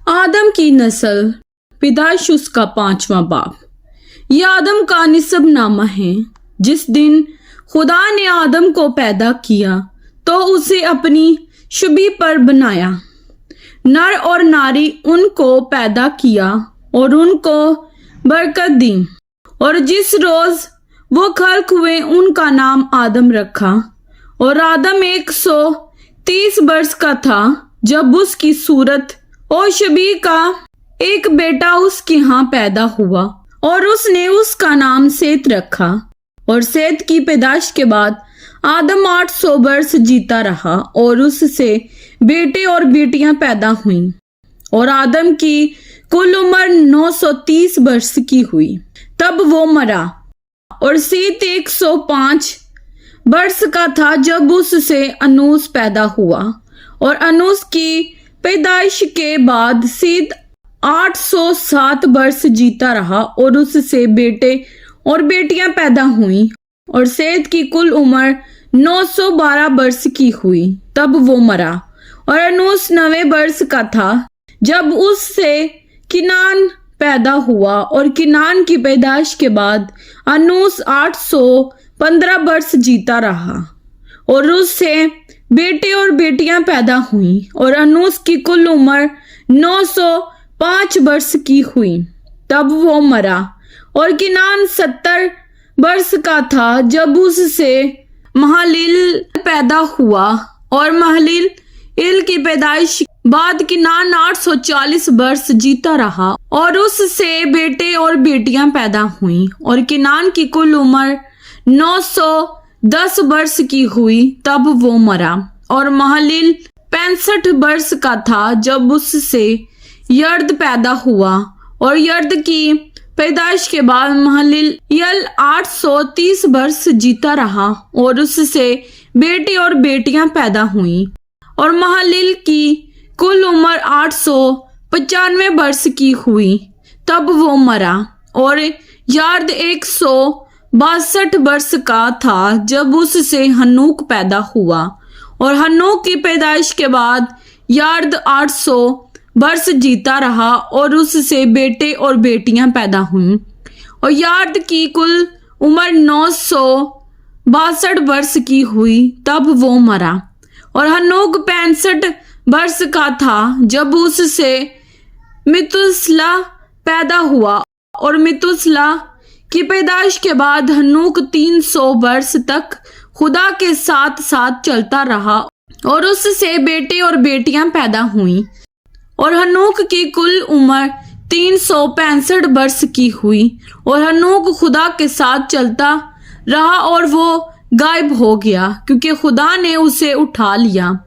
आदम की नस्ल, पैदाइश उसका 5वां बाब। यह आदम का निसब नामा है। जिस दिन खुदा ने आदम को पैदा किया तो उसे अपनी छवि पर बनाया, नर और नारी उनको पैदा किया और उनको बरकत दी। और जिस रोज वो खल्क हुए उनका नाम आदम रखा। और आदम 130 वर्ष का था जब उसकी सूरत और छवि का एक बेटा उसके यहाँ पैदा हुआ और उसने उसका नाम सेत रखा। और सेत की पैदाइश के बाद आदम 800 वर्ष जीता रहा और उससे बेटे और बेटियां पैदा हुईं। और आदम की कुल उम्र 930 वर्ष की हुई तब वो मरा। और सेत 105 वर्ष का था जब उससे अनूस पैदा हुआ। और अनूस की पैदाइश के बाद सेत 807 वर्ष जीता रहा और उससे बेटे और बेटियां पैदा हुईं। और सेत की कुल उम्र 912 वर्ष की हुई तब वो मरा। और अनूस 90 वर्ष का था जब उससे किनान पैदा हुआ। और किनान की पैदाइश के बाद अनूस 815 वर्ष जीता रहा और उससे बेटे और बेटियां पैदा हुईं। और अनूस की कुल उम्र 905 वर्ष की हुई तब वो मरा। और किनान 70 वर्ष का था जब उससे महलील पैदा हुआ। और महलील की पैदाइश बाद किनान 840 वर्ष जीता रहा और उससे बेटे और बेटियां पैदा हुईं। और किनान की कुल उम्र 910 वर्ष की हुई तब वो मरा। और महलील 65 वर्ष का था जब उससे यर्द पैदा हुआ। और यर्द की पैदाइश के बाद महलील 830 वर्ष जीता रहा और उससे बेटे और बेटियां पैदा हुईं। और महलील की कुल उम्र 895 वर्ष की हुई तब वो मरा। और यार्द 162 वर्ष का था जब उससे हनूक पैदा हुआ। और हनूक की पैदाइश के बाद यार्द 800 वर्ष जीता रहा और उससे बेटे और बेटियां पैदा हुईं। और यार्द की कुल उम्र 962 वर्ष की हुई तब वो मरा। और हनूक 65 वर्ष का था जब उससे मितुसला पैदा हुआ। और मितुसला की पैदाइश के बाद हनूक 300 वर्ष तक खुदा के साथ साथ चलता रहा और उससे बेटे और बेटियां पैदा हुईं। और हनूक की कुल उम्र 365 वर्ष की हुई। और हनूक खुदा के साथ चलता रहा और वो गायब हो गया क्योंकि खुदा ने उसे उठा लिया।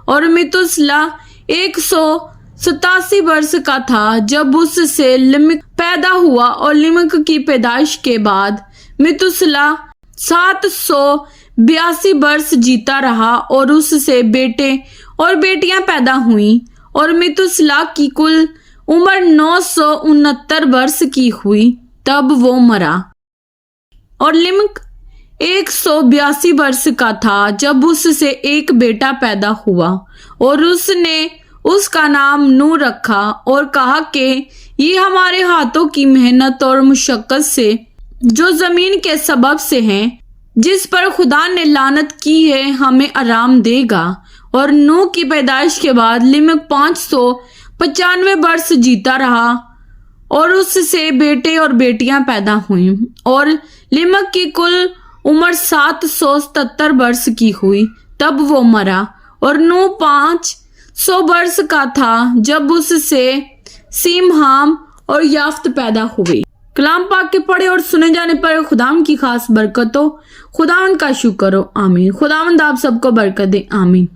और मितुसला 187 वर्ष का था जब उससे लिमक पैदा हुआ। और लिमक की पैदाइश के बाद मितुसला 782 वर्ष जीता रहा और उससे बेटे और बेटियां पैदा हुईं। और मितुसला की कुल उम्र 969 वर्ष की हुई तब वो मरा। और लिमक 182 वर्ष का था जब उससे एक बेटा पैदा हुआ। और उसने उसका नाम नूह रखा और कहा कि ये हमारे हाथों की मेहनत और मुशक्कत से जो जमीन के सबब से हैं, जिस पर खुदा ने लानत की है, हमें आराम देगा। और नूह की पैदाइश के बाद लिमक 595 वर्ष जीता रहा और उससे बेटे और बेटियां पैदा हुईं। और लिमक की कुल उम्र 777 वर्ष की हुई तब वो मरा। और नूह 500 वर्ष का था जब उससे सीम, हाम और याफ्त पैदा हुए। कलाम पाक के पढ़े और सुने जाने पर खुदावंद की खास बरकत हो। खुदावंद का शुक्र हो। आमीन। खुदावंद आप सबको बरकत दे। आमीन।